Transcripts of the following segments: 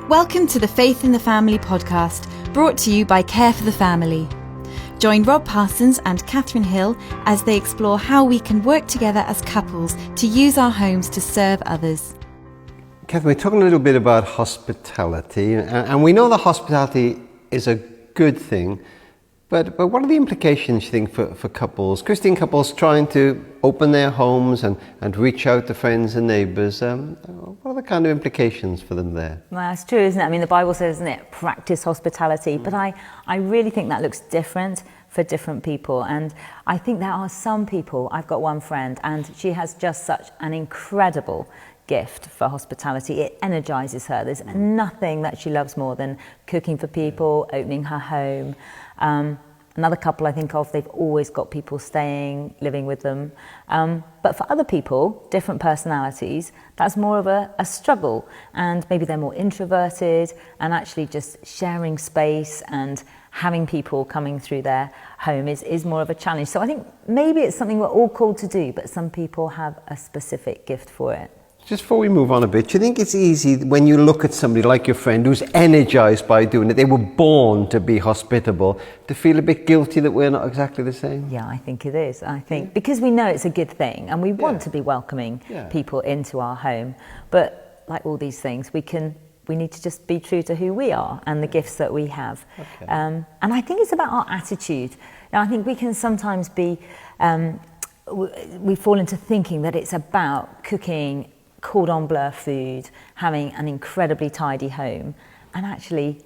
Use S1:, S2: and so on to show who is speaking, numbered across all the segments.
S1: Welcome to the Faith in the Family podcast, brought to you by Care for the Family. Join Rob Parsons and Katharine Hill as they explore how we can work together as couples to use our homes to serve others.
S2: Katharine, we're talking a little bit about hospitality, and we know that hospitality is a good thing, but what are the implications, you think, for couples, Christian couples trying to open their homes and reach out to friends and neighbours? What are the kind of implications for them there?
S3: Well, that's true, isn't it? I mean, the Bible says, isn't it, practice hospitality, but I really think that looks different for different people. And I think there are some people, I've got one friend, and she has just such an incredible gift for hospitality. It energizes her. There's nothing that she loves more than cooking for people, opening her home. Another couple I think of, they've always got people staying, living with them. But for other people, different personalities, that's more of a struggle. And maybe they're more introverted, and actually just sharing space and having people coming through their home is more of a challenge. So I think maybe it's something we're all called to do, but some people have a specific gift for it.
S2: Just before we move on a bit, do you think it's easy when you look at somebody like your friend who's energized by doing it, they were born to be hospitable, to feel a bit guilty that we're not exactly the same?
S3: Yeah, I think it is. Because we know it's a good thing and we want to be welcoming people into our home. But like all these things, we need to just be true to who we are and the gifts that we have. Okay. And I think it's about our attitude. Now, I think we can sometimes be, we fall into thinking that it's about cooking cordon bleu food, having an incredibly tidy home. And actually,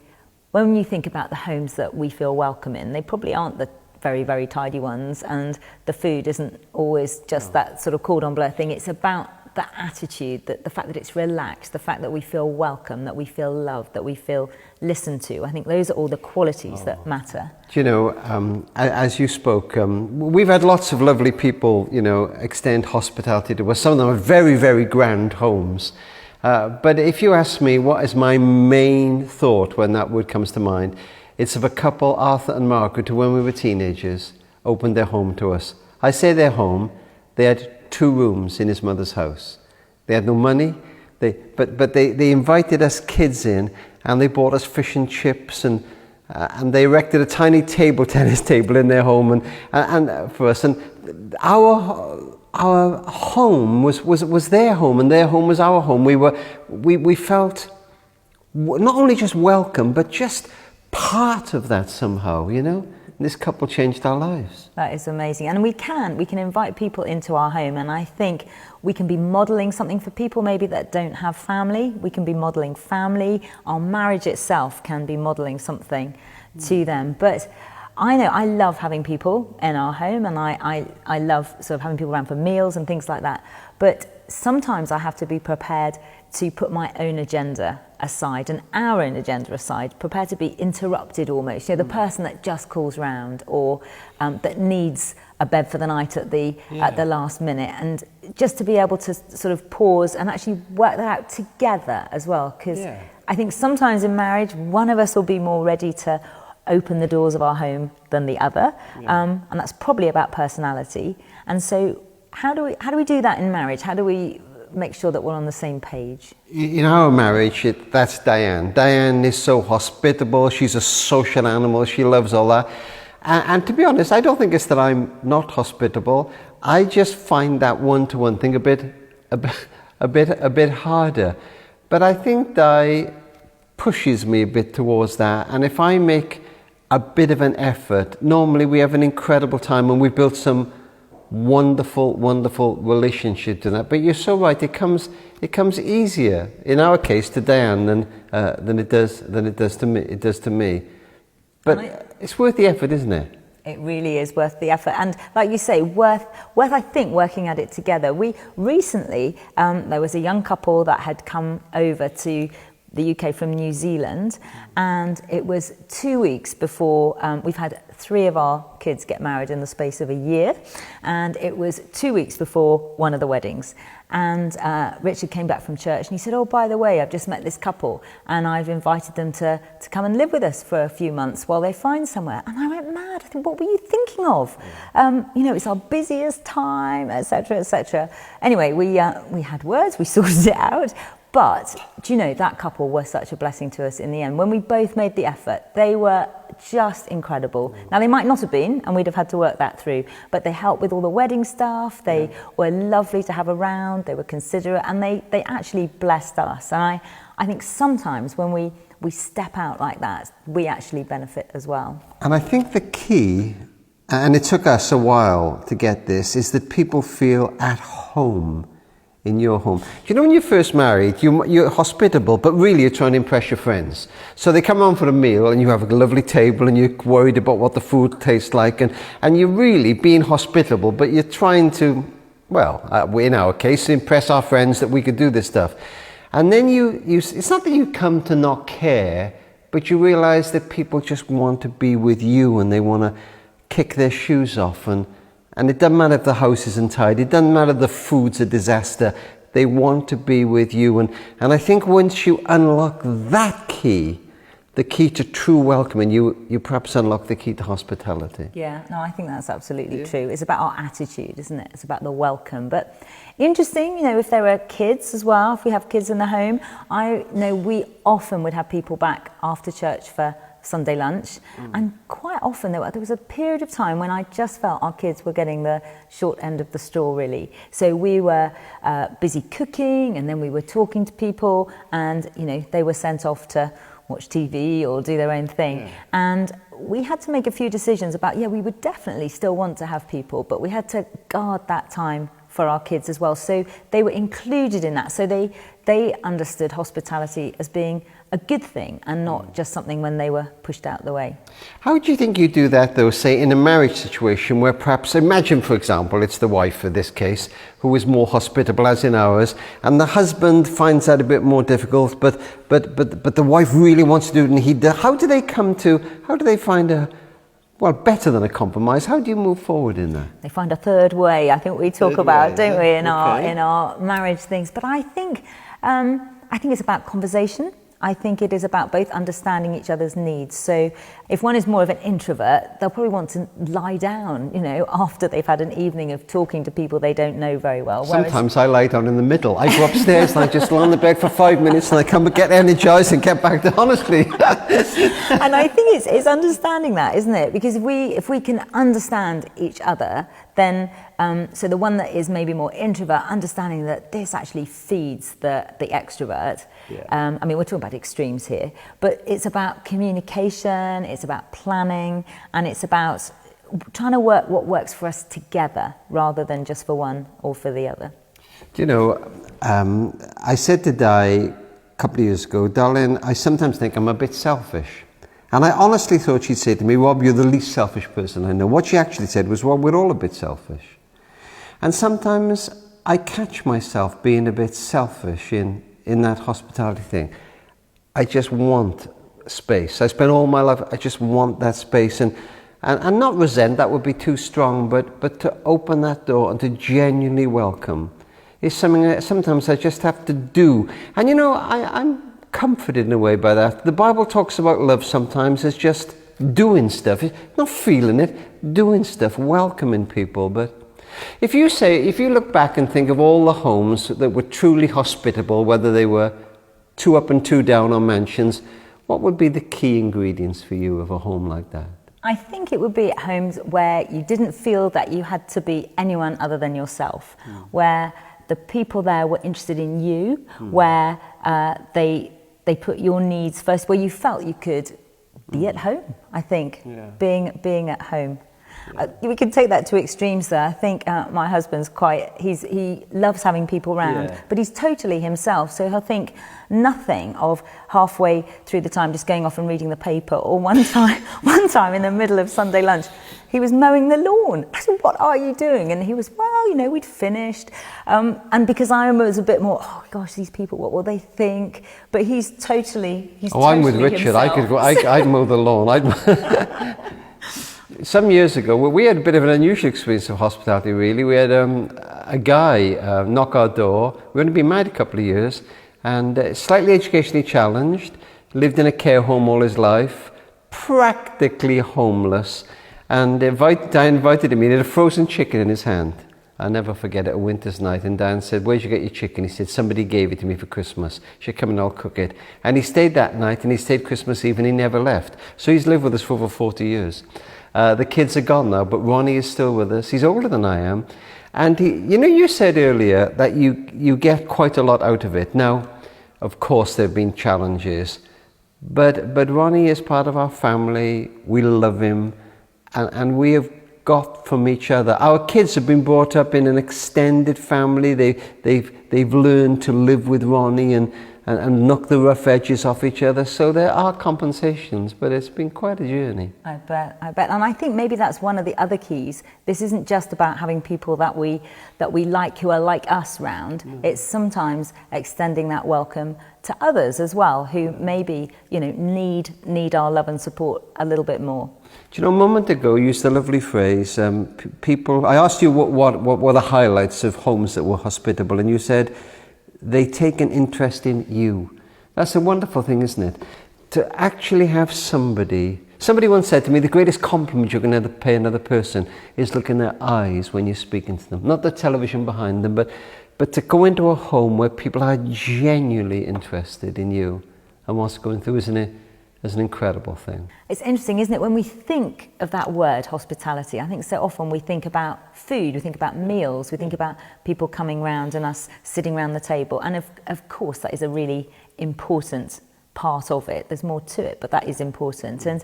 S3: when you think about the homes that we feel welcome in, they probably aren't the very, very tidy ones, and the food isn't always just that sort of cordon bleu thing. It's about the attitude, the fact that it's relaxed, the fact that we feel welcome, that we feel loved, that we feel listened to. I think those are all the qualities that matter.
S2: Do you know, as you spoke, we've had lots of lovely people, extend hospitality to us. Some of them are very, very grand homes. But if you ask me what is my main thought when that word comes to mind, it's of a couple, Arthur and Margaret, who when we were teenagers opened their home to us. I say their home, they had 2 rooms in his mother's house. They had no money, but they invited us kids in, and they bought us fish and chips, and they erected a tiny tennis table in their home and for us. And our home was their home, and their home was our home. We felt not only just welcome, but just part of that somehow, This couple changed our lives.
S3: That is amazing. And we can invite people into our home, and I think we can be modelling something for people maybe that don't have family. We can be modelling family. Our marriage itself can be modelling something to them. But I know I love having people in our home, and I love sort of having people around for meals and things like that. But sometimes I have to be prepared to put my own agenda aside and our own agenda aside, prepared to be interrupted almost. The person that just calls round, or that needs a bed for the night at the last minute, and just to be able to sort of pause and actually work that out together as well. Because I think sometimes in marriage, one of us will be more ready to open the doors of our home than the other, and that's probably about personality. And so how do we do that in marriage? How do we make sure that we're on the same page?
S2: In our marriage, that's Diane. Diane is so hospitable. She's a social animal. She loves all that. And to be honest, I don't think it's that I'm not hospitable. I just find that one-to-one thing a bit harder. But I think Di pushes me a bit towards that. And if I make a bit of an effort, normally we have an incredible time, and we've built some wonderful relationship to that. But you're so right, it comes easier in our case to Diane than it does to me. But it's worth the effort, isn't it?
S3: It really is worth the effort, and like you say, worth I think working at it together. We recently there was a young couple that had come over to the UK from New Zealand, and it was 2 weeks before we've had 3 of our kids get married in the space of a year, and it was 2 weeks before one of the weddings. And Richard came back from church and he said, "Oh, by the way, I've just met this couple and I've invited them to come and live with us for a few months while they find somewhere." And I went mad. I think, what were you thinking of? It's our busiest time, etc., etc. Anyway, we had words, we sorted it out. But, do you know, that couple were such a blessing to us in the end. When we both made the effort, they were just incredible. Now, they might not have been, and we'd have had to work that through, but they helped with all the wedding stuff. They were lovely to have around. They were considerate, and they actually blessed us. And I think sometimes when we step out like that, we actually benefit as well.
S2: And I think the key, and it took us a while to get this, is that people feel at home in your home. You know, when you're first married, you're hospitable, but really you're trying to impress your friends. So they come on for a meal and you have a lovely table and you're worried about what the food tastes like, and you're really being hospitable, but you're trying to, well, in our case, impress our friends that we could do this stuff. And then it's not that you come to not care, but you realize that people just want to be with you and they want to kick their shoes off, and it doesn't matter if the house isn't tidy, it doesn't matter if the food's a disaster, they want to be with you. And I think once you unlock that key, the key to true welcoming, you perhaps unlock the key to hospitality.
S3: Yeah, no, I think that's absolutely true. It's about our attitude, isn't it? It's about the welcome. But interesting, you know, if there are kids as well, if we have kids in the home, I know we often would have people back after church for Sunday lunch, and quite often there was a period of time when I just felt our kids were getting the short end of the straw, really. So we were busy cooking, and then we were talking to people, and you know, they were sent off to watch TV or do their own thing. And we had to make a few decisions about, we would definitely still want to have people, but we had to guard that time for our kids as well. So they were included in that. So they understood hospitality as being a good thing and not just something when they were pushed out the way.
S2: How do you think you do that, though, say in a marriage situation where perhaps, imagine, for example, it's the wife in this case, who is more hospitable, as in ours, and the husband finds that a bit more difficult, but the wife really wants to do it, and how do they find better than a compromise? How do you move forward in that?
S3: They find a third way, I think we talk about, don't we, in our marriage things. But I think it's about conversation. I think it is about both understanding each other's needs. So if one is more of an introvert, they'll probably want to lie down, you know, after they've had an evening of talking to people they don't know very well.
S2: Sometimes I lie down in the middle. I go upstairs and I just lie on the bed for 5 minutes and I come and get energized and get back to honestly.
S3: And I think it's understanding that, isn't it? Because if we can understand each other, then so the one that is maybe more introvert, understanding that this actually feeds the extrovert. I mean, we're talking about extremes here, but it's about communication, it's about planning, and it's about trying to work what works for us together rather than just for one or for the other.
S2: Do you know, I said to Di a couple of years ago, darling, I sometimes think I'm a bit selfish. And I honestly thought she'd say to me, Rob, you're the least selfish person I know. What she actually said was, well, we're all a bit selfish. And sometimes I catch myself being a bit selfish in that hospitality thing. I just want space. I spent all my life, I just want that space. And not resent, that would be too strong, but to open that door and to genuinely welcome is something that sometimes I just have to do. And you know, I'm comforted in a way by that. The Bible talks about love sometimes as just doing stuff, not feeling it, doing stuff, welcoming people. But if you look back and think of all the homes that were truly hospitable, whether they were 2 up and 2 down or mansions, what would be the key ingredients for you of a home like that?
S3: I think it would be at homes where you didn't feel that you had to be anyone other than yourself, where the people there were interested in you, where they put your needs first, where you felt you could be at home, I think, being at home. We can take that to extremes there. I think my husband's he loves having people around, but he's totally himself. So he'll think nothing of halfway through the time just going off and reading the paper, or one time in the middle of Sunday lunch, he was mowing the lawn. I said, what are you doing? And he was, well, you know, we'd finished. And because I was a bit more, oh gosh, these people, what will they think? But he's totally
S2: I'm with Richard.
S3: Himself.
S2: I'd mow the lawn. Some years ago, we had a bit of an unusual experience of hospitality, really. We had a guy knock our door. We were going to be married a couple of years, and slightly educationally challenged, lived in a care home all his life, practically homeless, and I invited him. He had a frozen chicken in his hand. I'll never forget it, a winter's night, and Dan said, "Where'd you get your chicken?" He said, "Somebody gave it to me for Christmas. You should come and I'll cook it." And he stayed that night, and he stayed Christmas Eve, and he never left. So he's lived with us for over 40 years. The kids are gone now, but Ronnie is still with us. He's older than I am. And you said earlier that you get quite a lot out of it. Now, of course, there have been challenges, but Ronnie is part of our family. We love him, and we have got from each other. Our kids have been brought up in an extended family. They've learned to live with Ronnie and knock the rough edges off each other. So there are compensations, but it's been quite a journey.
S3: I bet. And I think maybe that's one of the other keys. This isn't just about having people that we like, who are like us round. It's sometimes extending that welcome to others as well, who maybe, need our love and support a little bit more.
S2: Do you know, a moment ago you used the lovely phrase, people, I asked you what were the highlights of homes that were hospitable, and you said, they take an interest in you. That's a wonderful thing, isn't it? To actually have somebody once said to me, the greatest compliment you're going to pay another person is look in their eyes when you're speaking to them. Not the television behind them, but to go into a home where people are genuinely interested in you and what's going through, isn't it? Is an incredible thing.
S3: It's interesting, isn't it, when we think of that word hospitality, I think so often we think about food, we think about meals, we think about people coming round and us sitting around the table, and of course that is a really important part of it. There's more to it, but that is important. And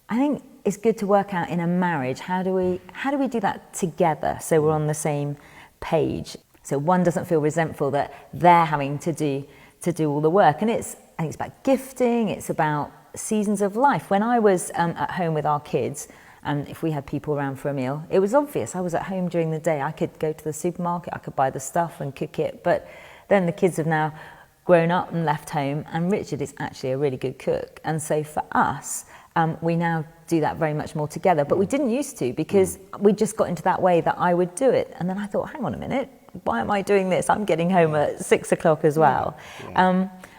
S3: I think it's good to work out in a marriage, how do we do that together so we're on the same page, so one doesn't feel resentful that they're having to do all the work. And I think it's about gifting, it's about seasons of life. When I was at home with our kids, and if we had people around for a meal, it was obvious. I was at home during the day. I could go to the supermarket, I could buy the stuff and cook it. But then the kids have now grown up and left home, and Richard is actually a really good cook. And so for us, we now do that very much more together. But we didn't used to, because we just got into that way that I would do it. And then I thought, hang on a minute, why am I doing this? I'm getting home at 6 o'clock as well.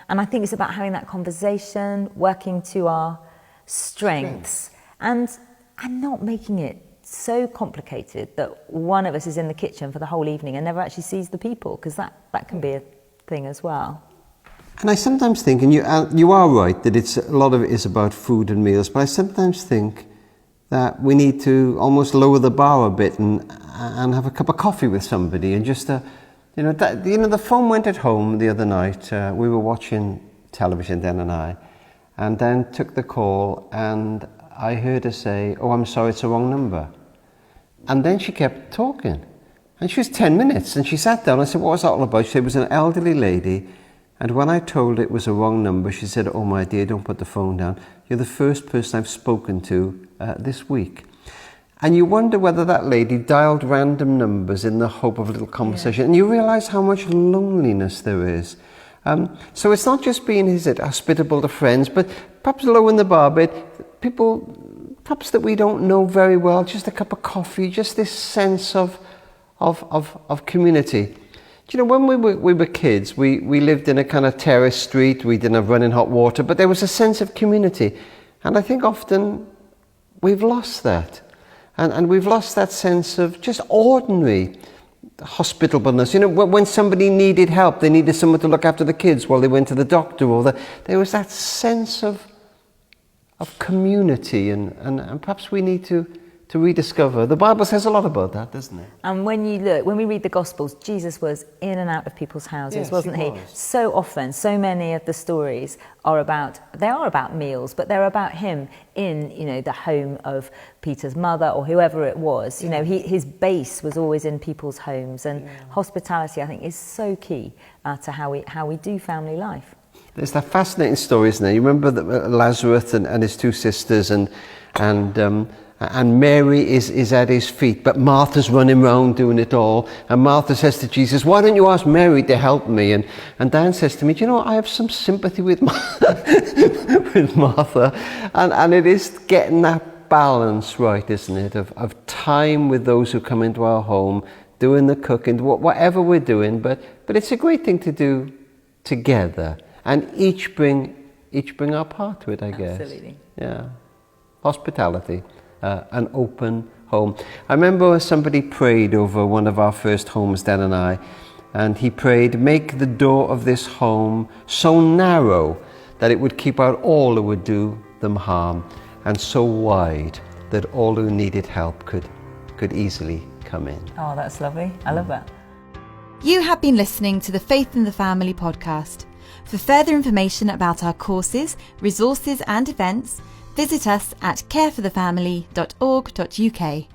S3: And I think it's about having that conversation, working to our strengths, and not making it so complicated that one of us is in the kitchen for the whole evening and never actually sees the people, because that can be a thing as well.
S2: And I sometimes think, and you are right, that a lot of it is about food and meals, but I sometimes think that we need to almost lower the bar a bit and have a cup of coffee with somebody, and just the phone went at home the other night. We were watching television, Dan and I, and Dan took the call, and I heard her say, "Oh, I'm sorry, it's the wrong number." And then she kept talking, and she was 10 minutes, and she sat down. I said, "What was that all about?" She said, "It was an elderly lady, and when I told her it was a wrong number, she said, 'Oh my dear, don't put the phone down. You're the first person I've spoken to this week.'" And you wonder whether that lady dialed random numbers in the hope of a little conversation. Yeah. And you realise how much loneliness there is. So it's not just being, hospitable to friends, but perhaps lowering the bar a bit. People, perhaps that we don't know very well, just a cup of coffee, just this sense of community. Do you know, when we were kids, we lived in a kind of terrace street. We didn't have running hot water, but there was a sense of community. And I think often we've lost that. And we've lost that sense of just ordinary hospitableness. You know, when somebody needed help, they needed someone to look after the kids while they went to the doctor, there was that sense of community, and perhaps we need to rediscover. The Bible says a lot about that, doesn't it?
S3: And when we read the Gospels, Jesus was in and out of people's houses, yes, wasn't he? So often, so many of the stories are about meals, but they're about him in, the home of Peter's mother or whoever it was. Yeah. His base was always in people's homes, and hospitality, I think, is so key to how we do family life.
S2: There's that fascinating story, isn't there? You remember Lazarus and his two sisters, and Mary is at his feet, but Martha's running around doing it all. And Martha says to Jesus, "Why don't you ask Mary to help me?" And Dan says to me, "Do you know, I have some sympathy with with Martha." And it is getting that balance right, isn't it? Of time with those who come into our home, doing the cooking, whatever we're doing. But it's a great thing to do together, and each bring our part to it, I guess.
S3: Absolutely.
S2: Yeah. Hospitality. An open home. I remember somebody prayed over one of our first homes, Dan and I, and he prayed, make the door of this home so narrow that it would keep out all who would do them harm, and so wide that all who needed help could easily come in.
S3: Oh, that's lovely. I love that.
S1: You have been listening to the Faith in the Family podcast. For further information about our courses, resources and events, visit us at careforthefamily.org.uk.